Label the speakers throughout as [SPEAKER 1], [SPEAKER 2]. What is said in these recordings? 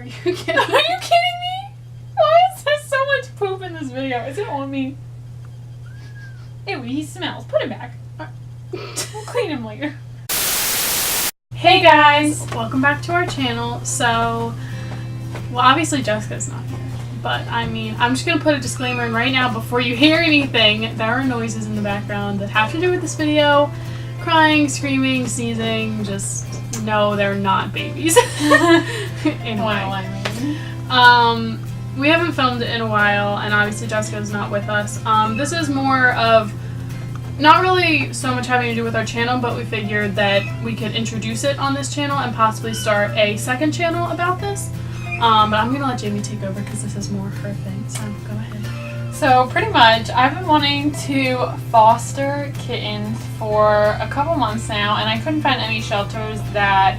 [SPEAKER 1] you kidding?
[SPEAKER 2] Are you kidding me? Why is there so much poop in this video? Is it on me? Ew, he smells. Put him back. We'll clean him later.
[SPEAKER 1] Hey guys, welcome back to our channel. So, well, obviously Jessica's not here, but I mean, I'm just gonna put a disclaimer in right now before you hear anything. There are noises in the background that have to do with this video. Crying, screaming, sneezing, just know they're not babies. In a way. We haven't filmed in a while, and obviously Jessica's not with us. This is more of not really so much having to do with our channel, but we figured that we could introduce it on this channel and possibly start a second channel about this. But I'm gonna let Jamie take over because this is more her thing, so go ahead.
[SPEAKER 2] So pretty much, I've been wanting to foster kittens for a couple months now, and I couldn't find any shelters that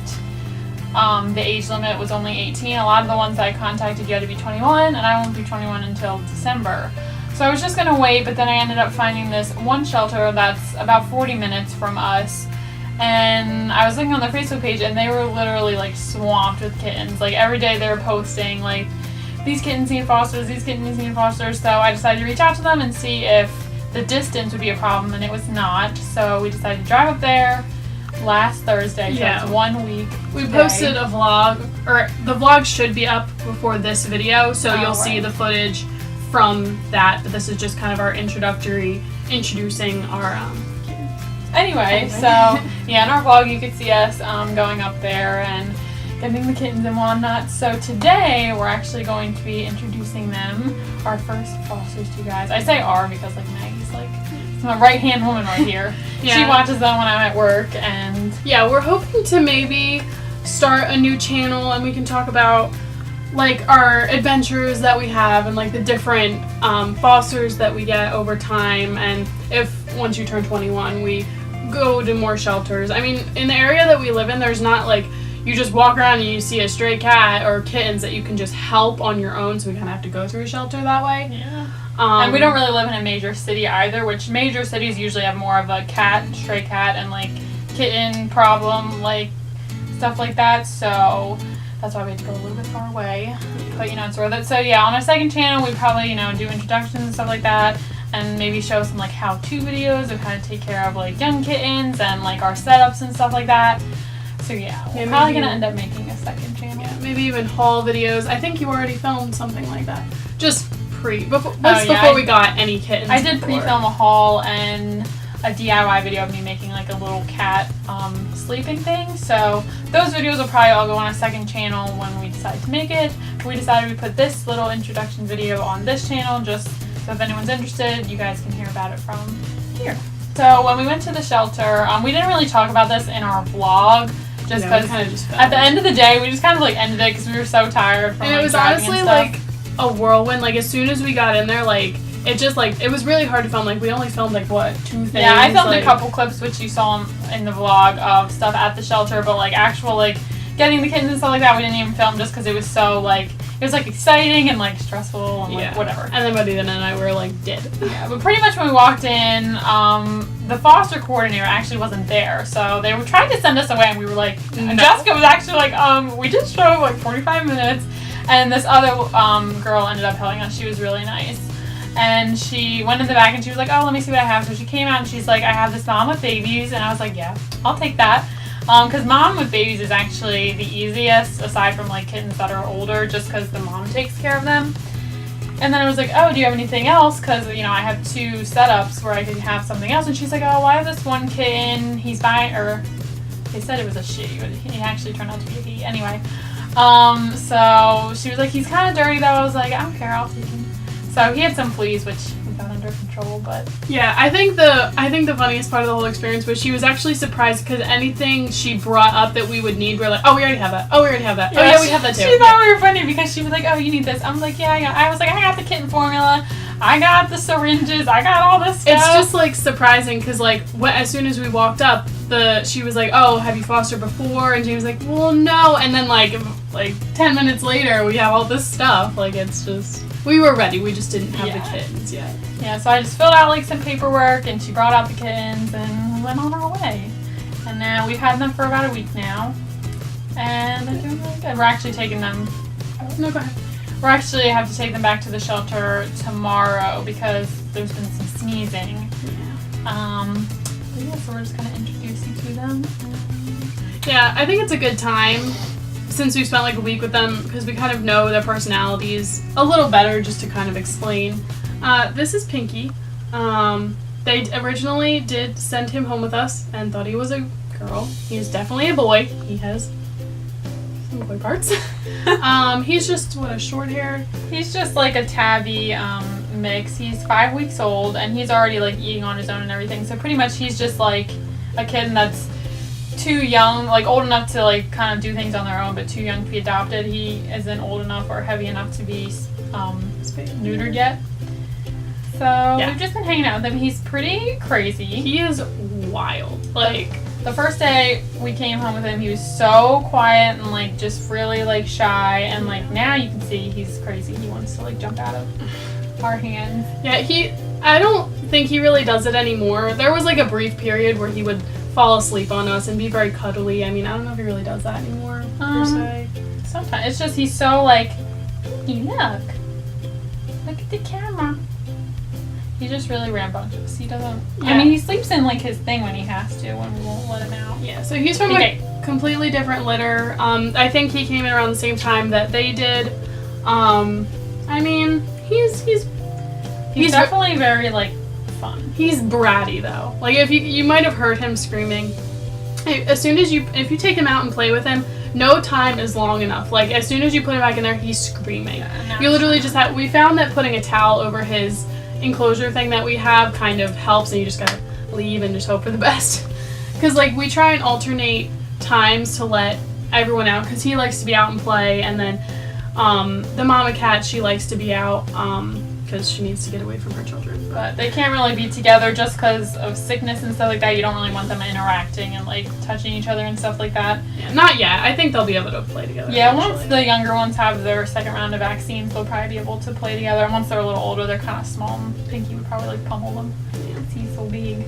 [SPEAKER 2] the age limit was only 18. A lot of the ones that I contacted, you had to be 21, and I won't be 21 until December. So I was just going to wait, but then I ended up finding this one shelter that's about 40 minutes from us. And I was looking on their Facebook page, and they were literally like swamped with kittens. Like every day they were posting like, these kittens need fosters, these kittens need fosters. So I decided to reach out to them and see if the distance would be a problem, and it was not. So we decided to drive up there last Thursday, so it's 1 week. We
[SPEAKER 1] posted a vlog, or the vlog should be up before this video, so you'll see the footage from that, but this is just kind of our introducing our
[SPEAKER 2] Anyway, so yeah, in our vlog you could see us going up there and getting the kittens and whatnot. So today we're actually going to be introducing them, our first fosters, to you guys. I say our because like Maggie's like my right hand woman right here. She watches them when I'm at work, and
[SPEAKER 1] yeah, we're hoping to maybe start a new channel and we can talk about like our adventures that we have and like the different fosters that we get over time, and if once you turn 21 we go to more shelters. I mean, in the area that we live in, there's not like you just walk around and you see a stray cat or kittens that you can just help on your own, so we kind of have to go through a shelter that way.
[SPEAKER 2] Yeah. And we don't really live in a major city either, which major cities usually have more of a stray cat and like kitten problem, like stuff like that. So that's why we had to go a little bit far away. But it's worth it. So yeah, on our second channel we probably do introductions and stuff like that, and maybe show some like how-to videos of how to take care of like young kittens and like our setups and stuff like that. So yeah, we're probably gonna end up making a second channel. Yeah,
[SPEAKER 1] maybe even haul videos. I think you already filmed something like that. Just before we got any kittens.
[SPEAKER 2] I did pre-film a haul and a DIY video of me making like a little cat sleeping thing. So those videos will probably all go on a second channel when we decide to make it. We decided we put this little introduction video on this channel just so if anyone's interested, you guys can hear about it from here. So when we went to the shelter, we didn't really talk about this in our vlog, just because at the end of the day we just kind of like ended it because we were so tired from
[SPEAKER 1] it was honestly like a whirlwind. Like as soon as we got in there, like it just like it was really hard to film. Like we only filmed like what, 2 things?
[SPEAKER 2] Yeah, I filmed a couple clips which you saw in the vlog of stuff at the shelter, but like actual like getting the kittens and stuff like that we didn't even film just because it was so like it was like exciting and like stressful and like whatever.
[SPEAKER 1] And then Buddy and I were like dead.
[SPEAKER 2] Yeah, but pretty much when we walked in, the foster coordinator actually wasn't there, so they were trying to send us away, and we were like, no. Jessica was actually like, we just drove like 45 minutes, and this other girl ended up helping us. She was really nice, and she went in the back and she was like, oh, let me see what I have. So she came out and she's like, I have this mom with babies, and I was like, yeah, I'll take that. Because mom with babies is actually the easiest, aside from like kittens that are older, just because the mom takes care of them. And then I was like, oh, do you have anything else? Because, I have 2 setups where I could have something else. And she's like, oh, well, I have this one kitten. He's buying, or they said it was a she, but he actually turned out to be a he. Anyway, so she was like, he's kind of dirty though. I was like, I don't care, I'll take him. So he had some fleas, which we got under control, but
[SPEAKER 1] yeah, I think the funniest part of the whole experience was she was actually surprised because anything she brought up that we would need, we're like, oh, we already have that. Oh, we already have that.
[SPEAKER 2] Yeah,
[SPEAKER 1] oh, yeah, we have that too.
[SPEAKER 2] She thought we were funny because she was like, oh, you need this. I was like, yeah, I got. I was like, I got the kitten formula. I got the syringes. I got all this stuff.
[SPEAKER 1] It's just like surprising because like as soon as we walked up, she was like, oh, have you fostered before? And James was like, well, no. And then like 10 minutes later, we have all this stuff. Like it's just. We were ready, we just didn't have the kittens yet.
[SPEAKER 2] Yeah, so I just filled out like some paperwork and she brought out the kittens and we went on our way. And now we've had them for about a week now. And they're doing really good. We're actually taking them
[SPEAKER 1] No, go ahead.
[SPEAKER 2] We're actually have to take them back to the shelter tomorrow because there's been some sneezing.
[SPEAKER 1] Yeah.
[SPEAKER 2] But yeah, so we're just gonna introduce you to them.
[SPEAKER 1] Yeah, I think it's a good time since we spent like a week with them because we kind of know their personalities a little better just to kind of explain. This is Pinky. They originally did send him home with us and thought he was a girl. He is definitely a boy. He has some boy parts. He's just, a short hair?
[SPEAKER 2] He's just like a tabby mix. He's 5 weeks old and he's already like eating on his own and everything. So pretty much he's just like a kid that's too young, like old enough to like kind of do things on their own, but too young to be adopted. He isn't old enough or heavy enough to be neutered yet. So
[SPEAKER 1] yeah.
[SPEAKER 2] We've just been hanging out with him. He's pretty crazy.
[SPEAKER 1] He is wild. Like
[SPEAKER 2] the first day we came home with him, he was so quiet and like just really like shy. And like now you can see he's crazy. He wants to like jump out of our hands.
[SPEAKER 1] Yeah, I don't think he really does it anymore. There was like a brief period where he would fall asleep on us and be very cuddly. I mean, I don't know if he really does that anymore per se.
[SPEAKER 2] Sometimes it's just he's so like, look at the camera. He's just really rambunctious. He doesn't. Yeah. I mean, he sleeps in like his thing when he has to, when we won't let him out.
[SPEAKER 1] Yeah. So he's from a completely different litter. I think he came in around the same time that they did. I mean, he's
[SPEAKER 2] definitely very like fun.
[SPEAKER 1] He's bratty though. Like if you might have heard him screaming. As soon as if you take him out and play with him, no time is long enough. Like as soon as you put him back in there, he's screaming. Yeah, you literally just have. We found that putting a towel over his enclosure thing that we have kind of helps, and you just gotta leave and just hope for the best. Because like we try and alternate times to let everyone out because he likes to be out and play, and then the mama cat, she likes to be out because she needs to get away from her children.
[SPEAKER 2] But they can't really be together just because of sickness and stuff like that. You don't really want them interacting and like touching each other and stuff like that.
[SPEAKER 1] Yeah, not yet. I think they'll be able to play together.
[SPEAKER 2] Yeah,
[SPEAKER 1] eventually.
[SPEAKER 2] Once the younger ones have their second round of vaccines, they'll probably be able to play together. And once they're a little older, they're kind of small. And Pinky would probably like pummel them. Yeah, he's so big.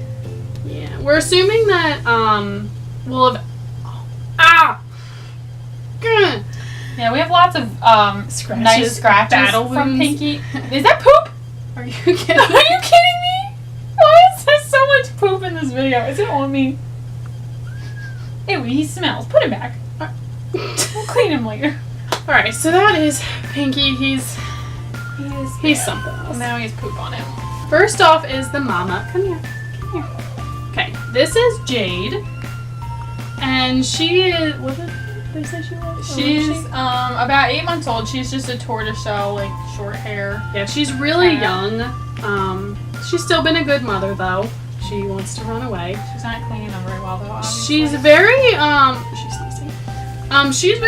[SPEAKER 1] Yeah, we're assuming that we'll have.
[SPEAKER 2] Yeah, we have lots of nice scratches from Pinky. Is that poop?
[SPEAKER 1] Are you kidding?
[SPEAKER 2] Are you kidding me? Why is there so much poop in this video? Is it on me? Ew, he smells. Put him back. We'll clean him later.
[SPEAKER 1] Alright, so that is Pinky. He's something else.
[SPEAKER 2] Now he has poop on him.
[SPEAKER 1] First off is the mama. Come here. Okay, this is Jade. And she is, what did they say she was?
[SPEAKER 2] She's about 8 months old. She's just a tortoiseshell, like short hair.
[SPEAKER 1] Yeah, she's really young. She's still been a good mother though. She wants to run away.
[SPEAKER 2] She's not cleaning them very well though, obviously.
[SPEAKER 1] She's very she's a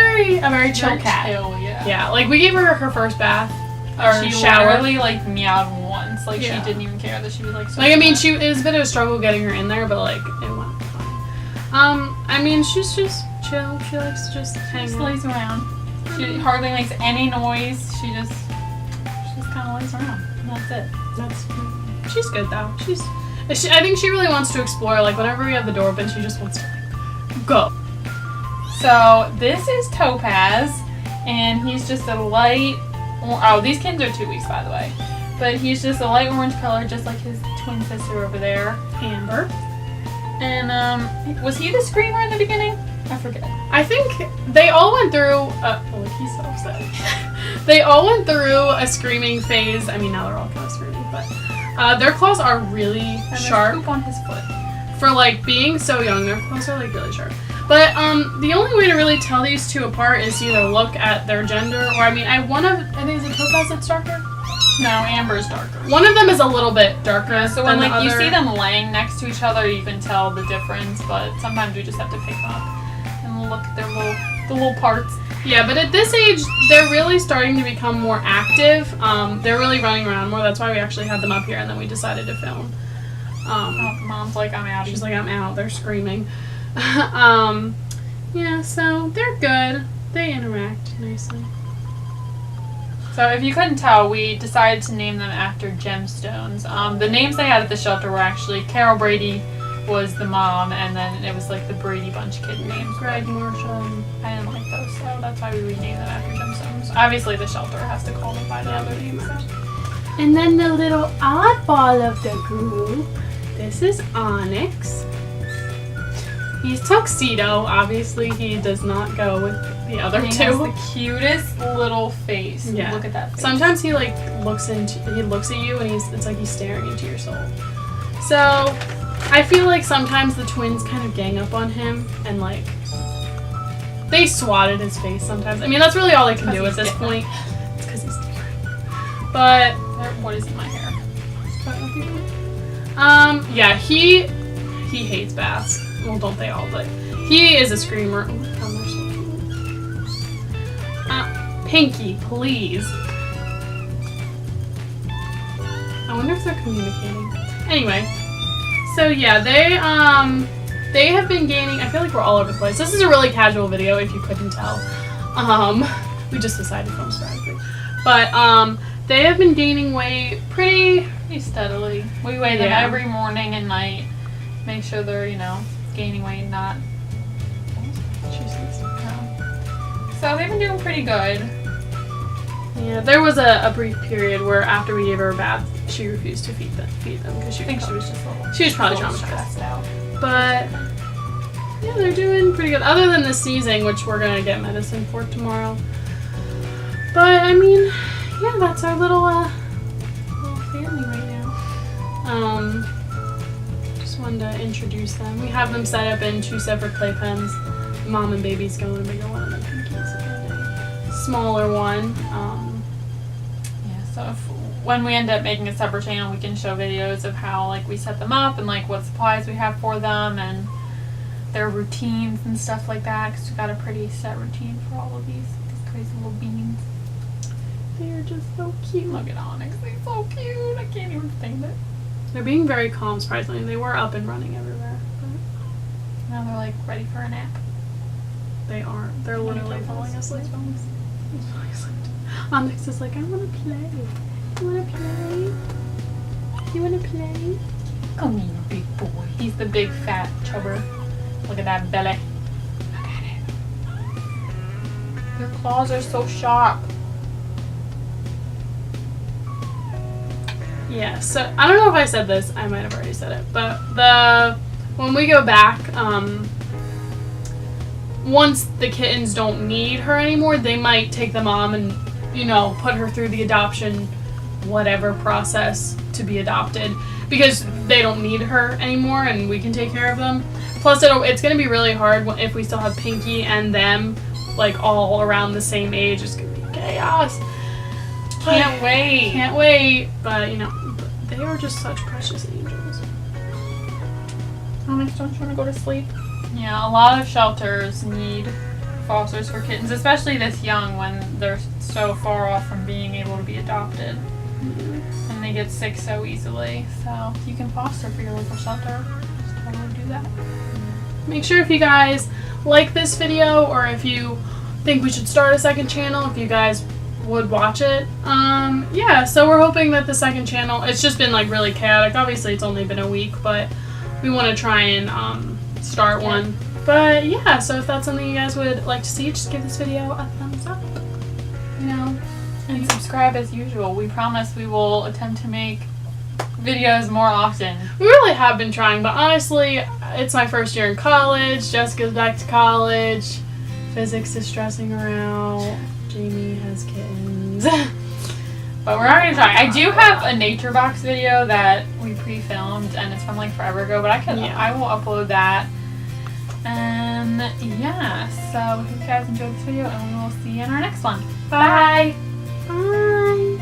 [SPEAKER 1] very chill cat.
[SPEAKER 2] Chill, yeah.
[SPEAKER 1] Yeah, like we gave her first bath or
[SPEAKER 2] she
[SPEAKER 1] shower.
[SPEAKER 2] Literally like meowed once. Like she didn't even care that she was like so
[SPEAKER 1] I mean, it was a bit of a struggle getting her in there, but like it went fine. I mean, she's just chill. She likes to just hang out.
[SPEAKER 2] Lays around. She hardly makes any noise. She just kind of lays around. And that's it.
[SPEAKER 1] She's good though. I think she really wants to explore. Like whenever we have the door open, she just wants to like go.
[SPEAKER 2] So this is Topaz, and he's just a light. Oh, these kids are 2 weeks by the way, but he's just a light orange color, just like his twin sister over there, Amber. And was he the screamer in the beginning? I forget. I think
[SPEAKER 1] they all went through. He's so upset. They all went through a screaming phase. I mean, now they're all kind of screaming, but their claws are really sharp.
[SPEAKER 2] Poop on his foot.
[SPEAKER 1] For like being so young, their claws are like really sharp. But the only way to really tell these two apart is to either look at their gender, or I think is it Topaz that's darker?
[SPEAKER 2] No, Amber's darker.
[SPEAKER 1] One of them is a little bit darker.
[SPEAKER 2] Yeah, so when like you see them laying next to each other, you can tell the difference. But sometimes we just have to pick them up and look at the little parts.
[SPEAKER 1] Yeah, but at this age, they're really starting to become more active. They're really running around more. That's why we actually had them up here, and then we decided to film.
[SPEAKER 2] Mom's like, I'm out.
[SPEAKER 1] She's like, I'm out. They're screaming. Yeah, so they're good. They interact nicely.
[SPEAKER 2] So if you couldn't tell, we decided to name them after gemstones. The names they had at the shelter were actually Carol Brady, was the mom, and then it was like the Brady Bunch kid names.
[SPEAKER 1] Greg, Marsha.
[SPEAKER 2] I didn't like those, so that's why we renamed them after gemstones. Obviously, the shelter has to call them by the other names.
[SPEAKER 1] And then the little oddball of the group. This is Onyx. He's tuxedo. Obviously, he does not go with the other two.
[SPEAKER 2] He has the cutest little face.
[SPEAKER 1] Yeah.
[SPEAKER 2] Look at that face.
[SPEAKER 1] Sometimes he like looks at you and it's like he's staring into your soul. So I feel like sometimes the twins kind of gang up on him and like they swatted his face sometimes. I mean, that's really all they can do at this point. It's because he's different. But
[SPEAKER 2] what is in my hair?
[SPEAKER 1] Yeah, he hates baths. Well, don't they all? But he is a screamer. Oh my God, they're so cute. Pinky, please. I wonder if they're communicating. Anyway, so yeah, they have been gaining. I feel like we're all over the place. This is a really casual video, if you couldn't tell. We just decided to film sporadically, but they have been gaining weight pretty steadily.
[SPEAKER 2] We weigh them every morning and night. Make sure they're, gaining weight, not. So they've been doing pretty good.
[SPEAKER 1] Yeah, there was a brief period where after we gave her a bath, she refused to feed them because she was just a little. She was probably traumatized.
[SPEAKER 2] Out.
[SPEAKER 1] But yeah, they're doing pretty good. Other than the sneezing, which we're gonna get medicine for tomorrow. But I mean, yeah, that's our little family right now. Just wanted to introduce them. We have them set up in 2 separate playpens. Mom and baby's going in a bigger one, and then Pinky's in a smaller one.
[SPEAKER 2] So when we end up making a separate channel, we can show videos of how like we set them up and like what supplies we have for them and their routines and stuff like that. Because we got a pretty set routine for all of these crazy little beans.
[SPEAKER 1] They're just so cute.
[SPEAKER 2] Look at Onyx, they're so cute. I can't even think it.
[SPEAKER 1] They're being very calm, surprisingly. They were up and running everywhere. But
[SPEAKER 2] now they're like ready for a nap.
[SPEAKER 1] They aren't. They're literally falling asleep. Onyx is like, I want to play. You want to play? You want to play?
[SPEAKER 2] Come here, big boy. He's the big fat chubber. Look at that belly. Look at it. Your claws are so sharp.
[SPEAKER 1] Yeah, so I don't know if I said this. I might have already said it. But when we go back, once the kittens don't need her anymore, they might take the mom and, put her through the adoption whatever process to be adopted because they don't need her anymore and we can take care of them. Plus, it's going to be really hard if we still have Pinky and them, like, all around the same age. It's going to be chaos.
[SPEAKER 2] Can't wait.
[SPEAKER 1] Can't wait. But, they are just such precious angels.
[SPEAKER 2] Onyx, don't you want to go to sleep? Yeah, a lot of shelters need fosters for kittens, especially this young when they're so far off from being able to be adopted. Mm-hmm. And they get sick so easily. So if you can foster for your local shelter, just totally do that.
[SPEAKER 1] Make sure if you guys like this video or if you think we should start a second channel, if you guys would watch it. Yeah, so we're hoping that the second channel, it's just been like really chaotic. Obviously it's only been a week, but we want to try and start one. But yeah, so if that's something you guys would like to see, just give this video a thumbs up.
[SPEAKER 2] And subscribe as usual. We promise we will attempt to make videos more often.
[SPEAKER 1] We really have been trying, but honestly, it's my first year in college. Jessica's back to college. Physics is stressing her out. Jamie has kittens.
[SPEAKER 2] But we're not gonna try. I do have a nature box video that we pre-filmed, and it's from like forever ago. But I will upload that. And yeah, so I hope you guys enjoyed this video, and we will see you in our next one. Bye.
[SPEAKER 1] Bye.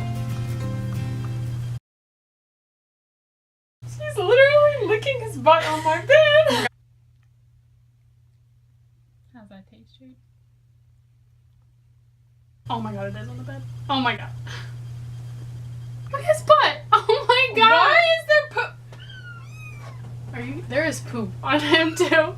[SPEAKER 2] He's literally licking his butt on my bed. How's that taste, Jade?
[SPEAKER 1] Oh my god, it is on the bed. Oh my god. Look at his butt. Oh my god.
[SPEAKER 2] Why is there poop?
[SPEAKER 1] There is poop on him too.